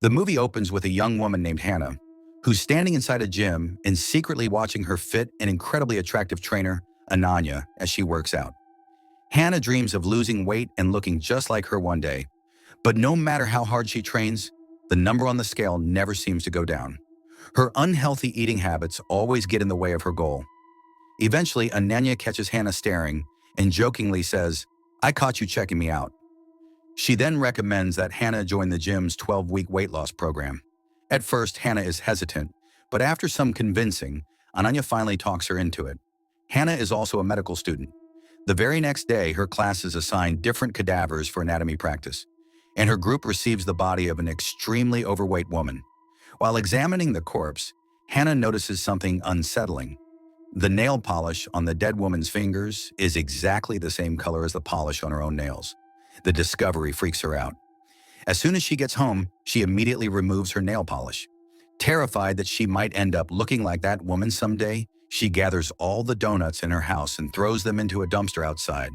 The movie opens with a young woman named Hannah, who's standing inside a gym and secretly watching her fit and incredibly attractive trainer, Ananya, as she works out. Hannah dreams of losing weight and looking just like her one day, but no matter how hard she trains, the number on the scale never seems to go down. Her unhealthy eating habits always get in the way of her goal. Eventually, Ananya catches Hannah staring and jokingly says, "I caught you checking me out." She then recommends that Hannah join the gym's 12-week weight loss program. At first, Hannah is hesitant, but after some convincing, Ananya finally talks her into it. Hannah is also a medical student. The very next day, her class is assigned different cadavers for anatomy practice, and her group receives the body of an extremely overweight woman. While examining the corpse, Hannah notices something unsettling. The nail polish on the dead woman's fingers is exactly the same color as the polish on her own nails. The discovery freaks her out. As soon as she gets home, she immediately removes her nail polish. Terrified that she might end up looking like that woman someday, she gathers all the donuts in her house and throws them into a dumpster outside.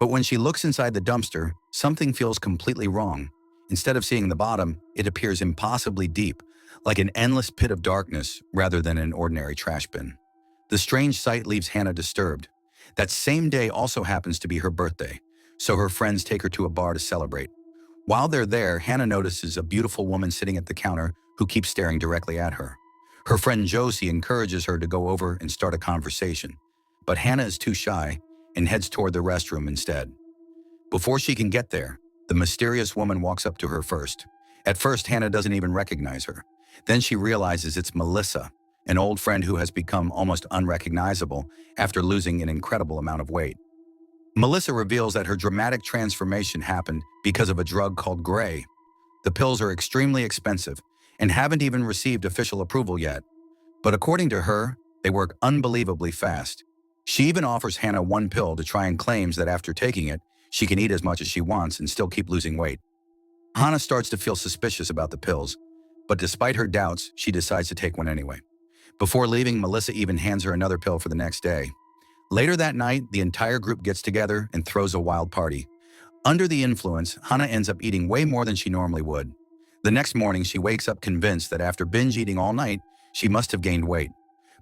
But when she looks inside the dumpster, something feels completely wrong. Instead of seeing the bottom, it appears impossibly deep, like an endless pit of darkness rather than an ordinary trash bin. The strange sight leaves Hannah disturbed. That same day also happens to be her birthday, so her friends take her to a bar to celebrate. While they're there, Hannah notices a beautiful woman sitting at the counter who keeps staring directly at her. Her friend Josie encourages her to go over and start a conversation, but Hannah is too shy and heads toward the restroom instead. Before she can get there, the mysterious woman walks up to her first. At first, Hannah doesn't even recognize her. Then she realizes it's Melissa, an old friend who has become almost unrecognizable after losing an incredible amount of weight. Melissa reveals that her dramatic transformation happened because of a drug called Gray. The pills are extremely expensive and haven't even received official approval yet. But according to her, they work unbelievably fast. She even offers Hannah one pill to try and claims that after taking it, she can eat as much as she wants and still keep losing weight. Hannah starts to feel suspicious about the pills, but despite her doubts, she decides to take one anyway. Before leaving, Melissa even hands her another pill for the next day. Later that night, the entire group gets together and throws a wild party. Under the influence, Hannah ends up eating way more than she normally would. The next morning, she wakes up convinced that after binge eating all night, she must have gained weight.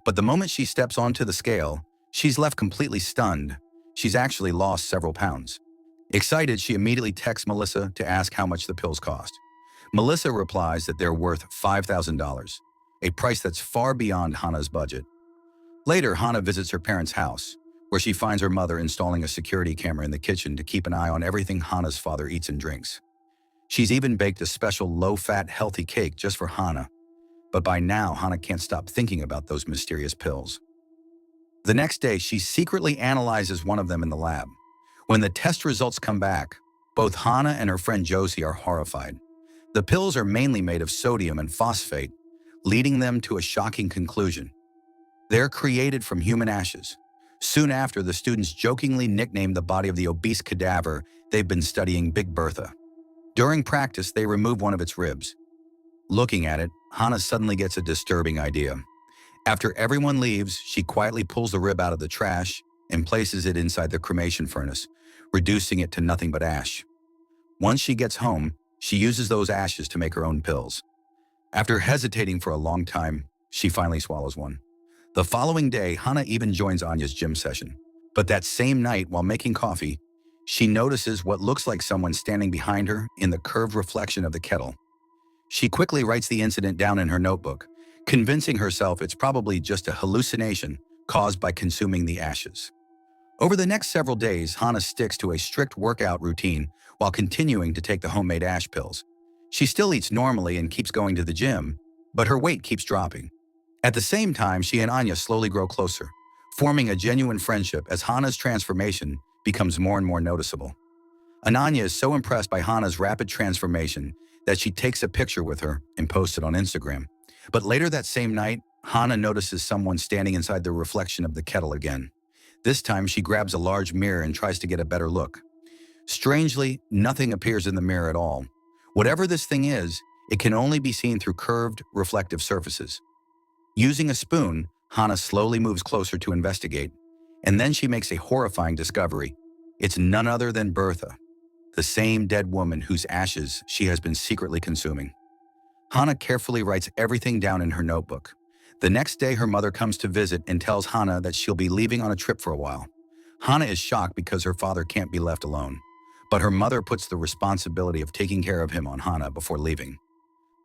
But the moment she steps onto the scale, she's left completely stunned. She's actually lost several pounds. Excited, she immediately texts Melissa to ask how much the pills cost. Melissa replies that they're worth $5,000, a price that's far beyond Hannah's budget. Later, Hannah visits her parents' house, where she finds her mother installing a security camera in the kitchen to keep an eye on everything Hannah's father eats and drinks. She's even baked a special low-fat, healthy cake just for Hannah. But by now, Hannah can't stop thinking about those mysterious pills. The next day, she secretly analyzes one of them in the lab. When the test results come back, both Hannah and her friend Josie are horrified. The pills are mainly made of sodium and phosphate, leading them to a shocking conclusion. They're created from human ashes. Soon after, the students jokingly nicknamed the body of the obese cadaver they've been studying Big Bertha. During practice, they remove one of its ribs. Looking at it, Hannah suddenly gets a disturbing idea. After everyone leaves, she quietly pulls the rib out of the trash and places it inside the cremation furnace, reducing it to nothing but ash. Once she gets home, she uses those ashes to make her own pills. After hesitating for a long time, she finally swallows one. The following day, Hannah even joins Anya's gym session. But that same night, while making coffee, she notices what looks like someone standing behind her in the curved reflection of the kettle. She quickly writes the incident down in her notebook, convincing herself it's probably just a hallucination caused by consuming the ashes. Over the next several days, Hannah sticks to a strict workout routine while continuing to take the homemade ash pills. She still eats normally and keeps going to the gym, but her weight keeps dropping. At the same time, she and Anya slowly grow closer, forming a genuine friendship as Hannah's transformation becomes more and more noticeable. Ananya is so impressed by Hannah's rapid transformation that she takes a picture with her and posts it on Instagram. But later that same night, Hannah notices someone standing inside the reflection of the kettle again. This time, she grabs a large mirror and tries to get a better look. Strangely, nothing appears in the mirror at all. Whatever this thing is, it can only be seen through curved, reflective surfaces. Using a spoon, Hannah slowly moves closer to investigate, and then she makes a horrifying discovery. It's none other than Bertha, the same dead woman whose ashes she has been secretly consuming. Hannah carefully writes everything down in her notebook. The next day, her mother comes to visit and tells Hannah that she'll be leaving on a trip for a while. Hannah is shocked because her father can't be left alone. But her mother puts the responsibility of taking care of him on Hannah before leaving.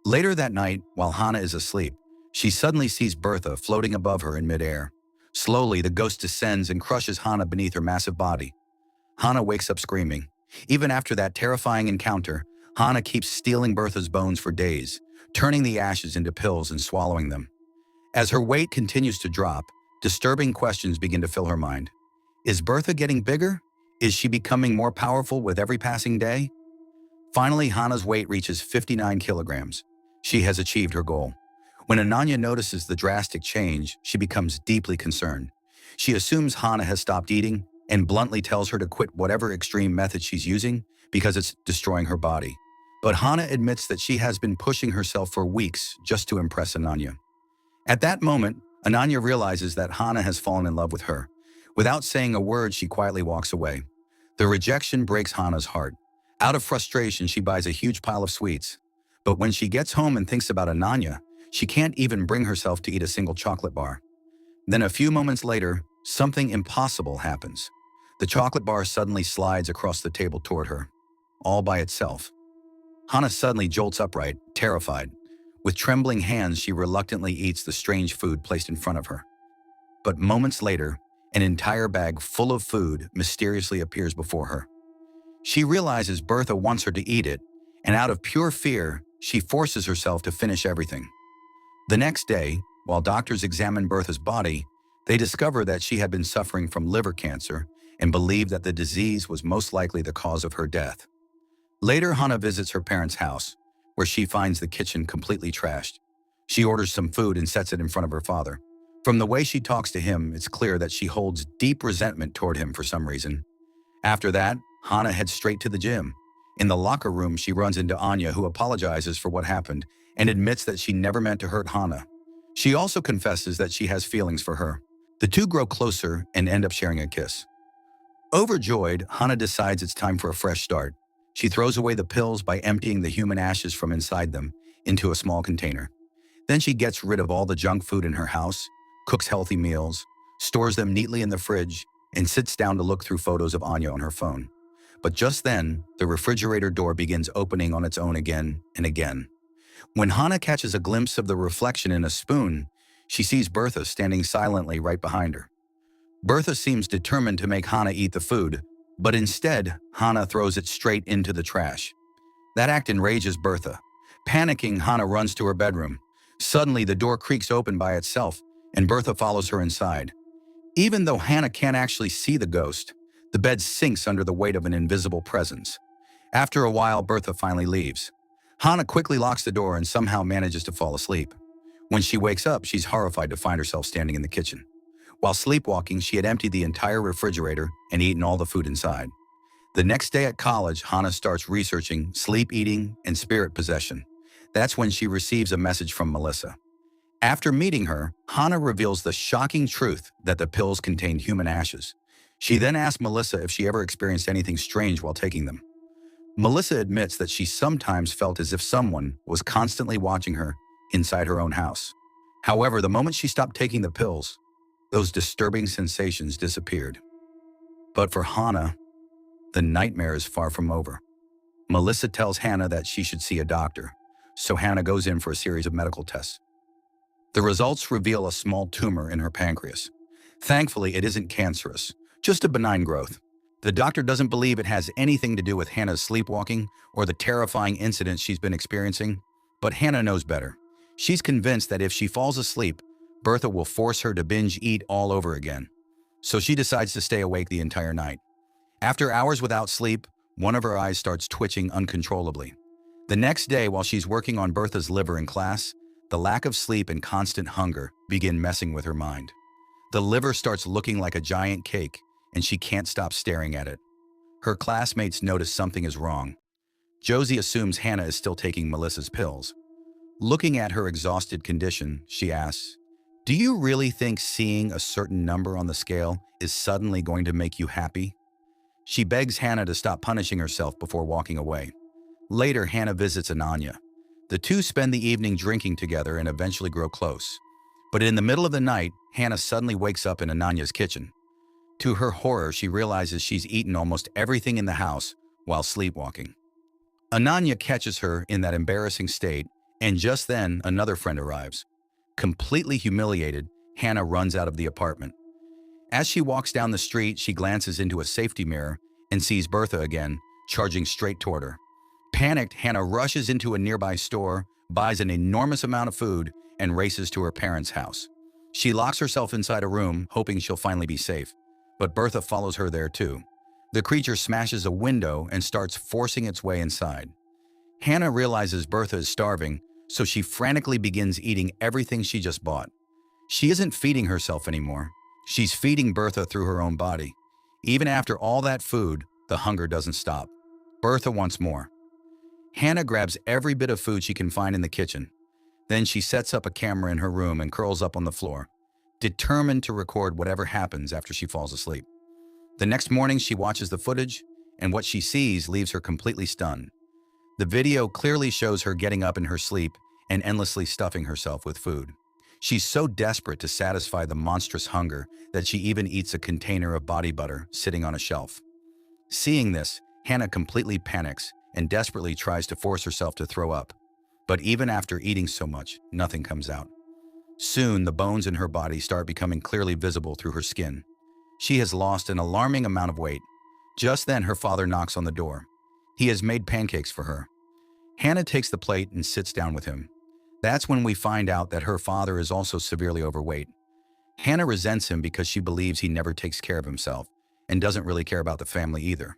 Later that night, while Hannah is asleep, she suddenly sees Bertha floating above her in midair. Slowly, the ghost descends and crushes Hannah beneath her massive body. Hannah wakes up screaming. Even after that terrifying encounter, Hannah keeps stealing Bertha's bones for days, turning the ashes into pills and swallowing them. As her weight continues to drop, disturbing questions begin to fill her mind. Is Bertha getting bigger? Is she becoming more powerful with every passing day? Finally, Hannah's weight reaches 59 kilograms. She has achieved her goal. When Ananya notices the drastic change, she becomes deeply concerned. She assumes Hannah has stopped eating and bluntly tells her to quit whatever extreme method she's using because it's destroying her body. But Hannah admits that she has been pushing herself for weeks just to impress Ananya. At that moment, Ananya realizes that Hannah has fallen in love with her. Without saying a word, she quietly walks away. The rejection breaks Hannah's heart. Out of frustration, she buys a huge pile of sweets. But when she gets home and thinks about Ananya, she can't even bring herself to eat a single chocolate bar. Then a few moments later, something impossible happens. The chocolate bar suddenly slides across the table toward her, all by itself. Hannah suddenly jolts upright, terrified. With trembling hands, she reluctantly eats the strange food placed in front of her. But moments later, an entire bag full of food mysteriously appears before her. She realizes Bertha wants her to eat it, and out of pure fear, she forces herself to finish everything. The next day, while doctors examine Bertha's body, they discover that she had been suffering from liver cancer and believed that the disease was most likely the cause of her death. Later, Hannah visits her parents' house, where she finds the kitchen completely trashed. She orders some food and sets it in front of her father. From the way she talks to him, it's clear that she holds deep resentment toward him for some reason. After that, Hannah heads straight to the gym. In the locker room, she runs into Anya, who apologizes for what happened and admits that she never meant to hurt Hannah. She also confesses that she has feelings for her. The two grow closer and end up sharing a kiss. Overjoyed, Hannah decides it's time for a fresh start. She throws away the pills by emptying the human ashes from inside them into a small container. Then she gets rid of all the junk food in her house, cooks healthy meals, stores them neatly in the fridge, and sits down to look through photos of Anya on her phone. But just then, the refrigerator door begins opening on its own again and again. When Hannah catches a glimpse of the reflection in a spoon, she sees Bertha standing silently right behind her. Bertha seems determined to make Hannah eat the food, but instead, Hannah throws it straight into the trash. That act enrages Bertha. Panicking, Hannah runs to her bedroom. Suddenly, the door creaks open by itself, and Bertha follows her inside. Even though Hannah can't actually see the ghost, the bed sinks under the weight of an invisible presence. After a while, Bertha finally leaves. Hannah quickly locks the door and somehow manages to fall asleep. When she wakes up, she's horrified to find herself standing in the kitchen. While sleepwalking, she had emptied the entire refrigerator and eaten all the food inside. The next day at college, Hannah starts researching sleep eating and spirit possession. That's when she receives a message from Melissa. After meeting her, Hannah reveals the shocking truth that the pills contained human ashes. She then asks Melissa if she ever experienced anything strange while taking them. Melissa admits that she sometimes felt as if someone was constantly watching her inside her own house. However, the moment she stopped taking the pills, those disturbing sensations disappeared. But for Hannah, the nightmare is far from over. Melissa tells Hannah that she should see a doctor, so Hannah goes in for a series of medical tests. The results reveal a small tumor in her pancreas. Thankfully, it isn't cancerous, just a benign growth. The doctor doesn't believe it has anything to do with Hannah's sleepwalking or the terrifying incidents she's been experiencing, but Hannah knows better. She's convinced that if she falls asleep, Bertha will force her to binge eat all over again. So she decides to stay awake the entire night. After hours without sleep, one of her eyes starts twitching uncontrollably. The next day, while she's working on Bertha's liver in class, the lack of sleep and constant hunger begin messing with her mind. The liver starts looking like a giant cake, and she can't stop staring at it. Her classmates notice something is wrong. Josie assumes Hannah is still taking Melissa's pills. Looking at her exhausted condition, she asks, "Do you really think seeing a certain number on the scale is suddenly going to make you happy?" She begs Hannah to stop punishing herself before walking away. Later, Hannah visits Ananya. The two spend the evening drinking together and eventually grow close. But in the middle of the night, Hannah suddenly wakes up in Ananya's kitchen. To her horror, she realizes she's eaten almost everything in the house while sleepwalking. Ananya catches her in that embarrassing state, and just then another friend arrives. Completely humiliated, Hannah runs out of the apartment. As she walks down the street, she glances into a safety mirror and sees Bertha again, charging straight toward her. Panicked, Hannah rushes into a nearby store, buys an enormous amount of food, and races to her parents' house. She locks herself inside a room, hoping she'll finally be safe. But Bertha follows her there too. The creature smashes a window and starts forcing its way inside. Hannah realizes Bertha is starving, so she frantically begins eating everything she just bought. She isn't feeding herself anymore. She's feeding Bertha through her own body. Even after all that food, the hunger doesn't stop. Bertha wants more. Hannah grabs every bit of food she can find in the kitchen. Then she sets up a camera in her room and curls up on the floor, determined to record whatever happens after she falls asleep. The next morning, she watches the footage, and what she sees leaves her completely stunned. The video clearly shows her getting up in her sleep and endlessly stuffing herself with food. She's so desperate to satisfy the monstrous hunger that she even eats a container of body butter sitting on a shelf. Seeing this, Hannah completely panics and desperately tries to force herself to throw up. But even after eating so much, nothing comes out. Soon, the bones in her body start becoming clearly visible through her skin. She has lost an alarming amount of weight. Just then, her father knocks on the door. He has made pancakes for her. Hannah takes the plate and sits down with him. That's when we find out that her father is also severely overweight. Hannah resents him because she believes he never takes care of himself and doesn't really care about the family either.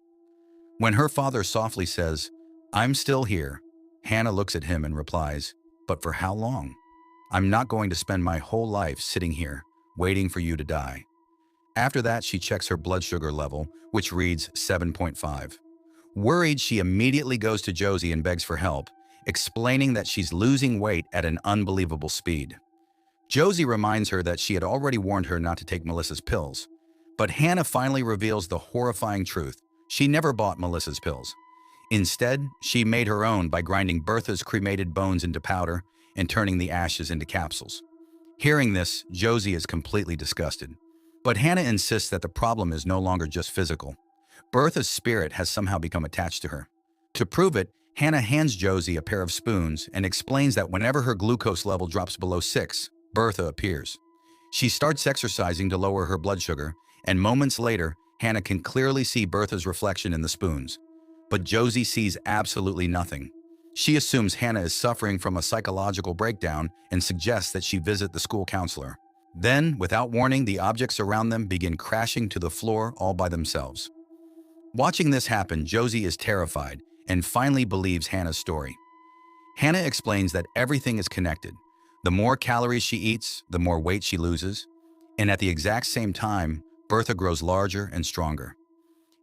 When her father softly says, "I'm still here," Hannah looks at him and replies, "But for how long? I'm not going to spend my whole life sitting here, waiting for you to die." After that, she checks her blood sugar level, which reads 7.5. Worried, she immediately goes to Josie and begs for help, explaining that she's losing weight at an unbelievable speed. Josie reminds her that she had already warned her not to take Melissa's pills. But Hannah finally reveals the horrifying truth. She never bought Melissa's pills. Instead, she made her own by grinding Bertha's cremated bones into powder and turning the ashes into capsules. Hearing this, Josie is completely disgusted. But Hannah insists that the problem is no longer just physical. Bertha's spirit has somehow become attached to her. To prove it, Hannah hands Josie a pair of spoons and explains that whenever her glucose level drops below 6, Bertha appears. She starts exercising to lower her blood sugar, and moments later, Hannah can clearly see Bertha's reflection in the spoons. But Josie sees absolutely nothing. She assumes Hannah is suffering from a psychological breakdown and suggests that she visit the school counselor. Then, without warning, the objects around them begin crashing to the floor all by themselves. Watching this happen, Josie is terrified and finally believes Hannah's story. Hannah explains that everything is connected. The more calories she eats, the more weight she loses. And at the exact same time, Bertha grows larger and stronger.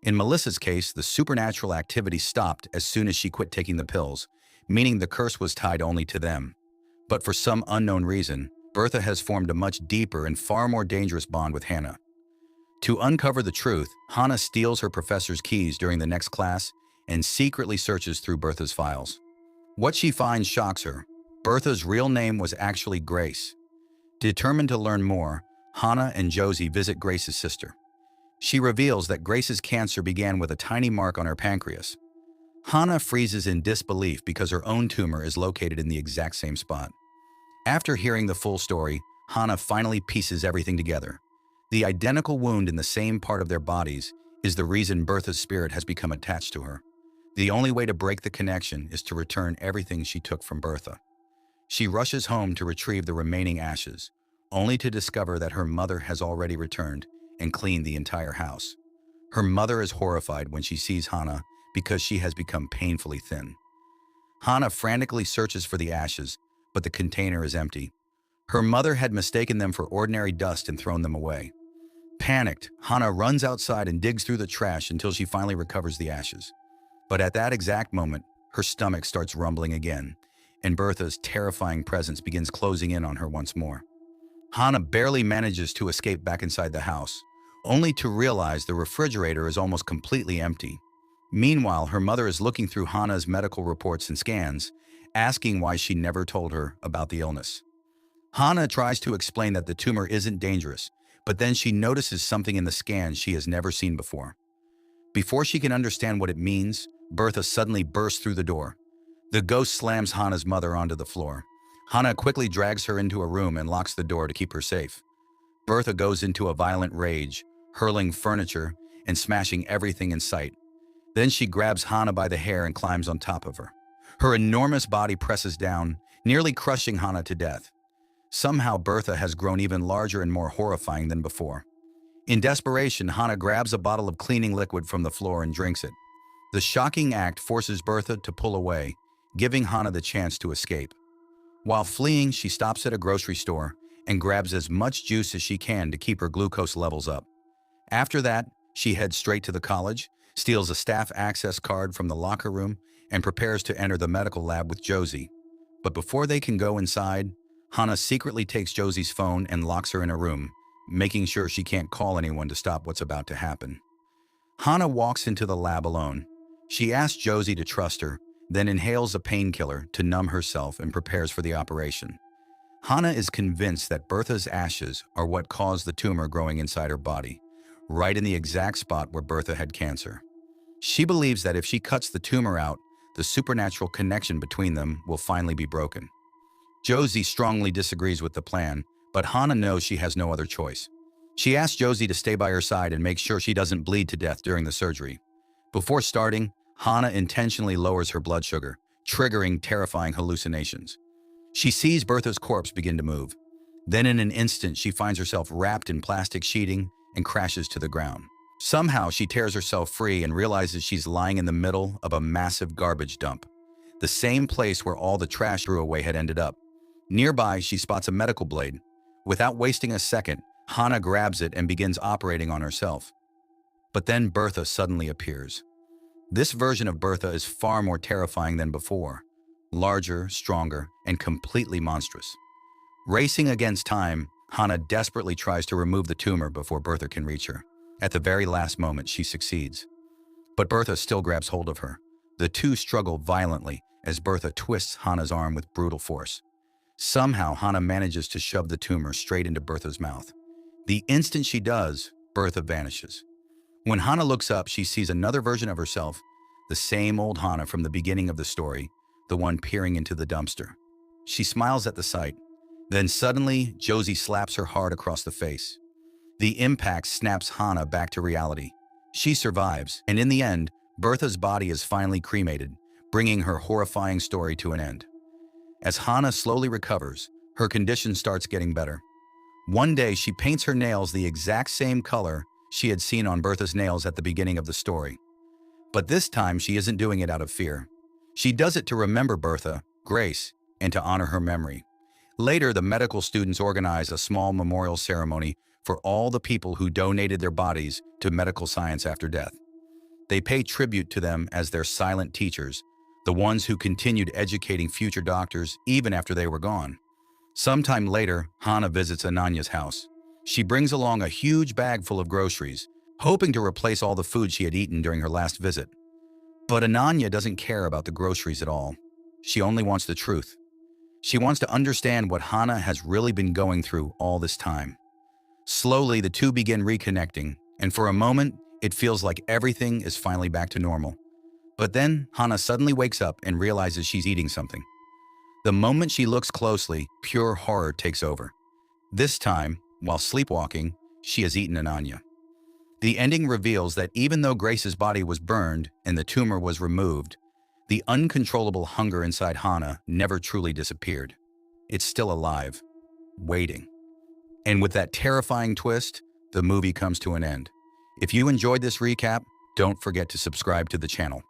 In Melissa's case, the supernatural activity stopped as soon as she quit taking the pills, meaning the curse was tied only to them. But for some unknown reason, Bertha has formed a much deeper and far more dangerous bond with Hannah. To uncover the truth, Hannah steals her professor's keys during the next class and secretly searches through Bertha's files. What she finds shocks her. Bertha's real name was actually Grace. Determined to learn more, Hannah and Josie visit Grace's sister. She reveals that Grace's cancer began with a tiny mark on her pancreas. Hannah freezes in disbelief because her own tumor is located in the exact same spot. After hearing the full story, Hannah finally pieces everything together. The identical wound in the same part of their bodies is the reason Bertha's spirit has become attached to her. The only way to break the connection is to return everything she took from Bertha. She rushes home to retrieve the remaining ashes, only to discover that her mother has already returned and cleaned the entire house. Her mother is horrified when she sees Hannah because she has become painfully thin. Hannah frantically searches for the ashes, but the container is empty. Her mother had mistaken them for ordinary dust and thrown them away. Panicked, Hannah runs outside and digs through the trash until she finally recovers the ashes. But at that exact moment, her stomach starts rumbling again, and Bertha's terrifying presence begins closing in on her once more. Hannah barely manages to escape back inside the house, only to realize the refrigerator is almost completely empty. Meanwhile, her mother is looking through Hannah's medical reports and scans, asking why she never told her about the illness. Hana tries to explain that the tumor isn't dangerous, but then she notices something in the scan she has never seen before. Before she can understand what it means, Bertha suddenly bursts through the door. The ghost slams Hana's mother onto the floor. Hana quickly drags her into a room and locks the door to keep her safe. Bertha goes into a violent rage, hurling furniture and smashing everything in sight. Then she grabs Hana by the hair and climbs on top of her. Her enormous body presses down, nearly crushing Hana to death. Somehow Bertha has grown even larger and more horrifying than before. In desperation, Hana grabs a bottle of cleaning liquid from the floor and drinks it. The shocking act forces Bertha to pull away, giving Hana the chance to escape. While fleeing, she stops at a grocery store and grabs as much juice as she can to keep her glucose levels up. After that, she heads straight to the college, steals a staff access card from the locker room, and prepares to enter the medical lab with Josie. But before they can go inside, Hana secretly takes Josie's phone and locks her in a room, making sure she can't call anyone to stop what's about to happen. Hana walks into the lab alone. She asks Josie to trust her, then inhales a painkiller to numb herself and prepares for the operation. Hana is convinced that Bertha's ashes are what caused the tumor growing inside her body, right in the exact spot where Bertha had cancer. She believes that if she cuts the tumor out, the supernatural connection between them will finally be broken. Josie strongly disagrees with the plan, but Hana knows she has no other choice. She asks Josie to stay by her side and make sure she doesn't bleed to death during the surgery. Before starting, Hana intentionally lowers her blood sugar, triggering terrifying hallucinations. She sees Bertha's corpse begin to move. Then in an instant, she finds herself wrapped in plastic sheeting and crashes to the ground. Somehow, she tears herself free and realizes she's lying in the middle of a massive garbage dump, the same place where all the trash threw away had ended up. Nearby, she spots a medical blade. Without wasting a second, Hana grabs it and begins operating on herself. But then Bertha suddenly appears. This version of Bertha is far more terrifying than before, larger, stronger, and completely monstrous. Racing against time, Hana desperately tries to remove the tumor before Bertha can reach her. At the very last moment, she succeeds. But Bertha still grabs hold of her. The two struggle violently as Bertha twists Hana's arm with brutal force. Somehow, Hana manages to shove the tumor straight into Bertha's mouth. The instant she does, Bertha vanishes. When Hana looks up, she sees another version of herself, the same old Hana from the beginning of the story, the one peering into the dumpster. She smiles at the sight. Then suddenly, Josie slaps her hard across the face. The impact snaps Hana back to reality. She survives, and in the end, Bertha's body is finally cremated, bringing her horrifying story to an end. As Hana slowly recovers, her condition starts getting better. One day, she paints her nails the exact same color she had seen on Bertha's nails at the beginning of the story. But this time, she isn't doing it out of fear. She does it to remember Bertha, Grace, and to honor her memory. Later, the medical students organize a small memorial ceremony for all the people who donated their bodies to medical science after death. They pay tribute to them as their silent teachers, the ones who continued educating future doctors even after they were gone. Sometime later, Hana visits Ananya's house. She brings along a huge bag full of groceries, hoping to replace all the food she had eaten during her last visit. But Ananya doesn't care about the groceries at all. She only wants the truth. She wants to understand what Hana has really been going through all this time. Slowly, the two begin reconnecting, and for a moment, it feels like everything is finally back to normal. But then, Hana suddenly wakes up and realizes she's eating something. The moment she looks closely, pure horror takes over. This time, while sleepwalking, she has eaten Ananya. The ending reveals that even though Grace's body was burned and the tumor was removed, the uncontrollable hunger inside Hana never truly disappeared. It's still alive, waiting. And with that terrifying twist, the movie comes to an end. If you enjoyed this recap, don't forget to subscribe to the channel.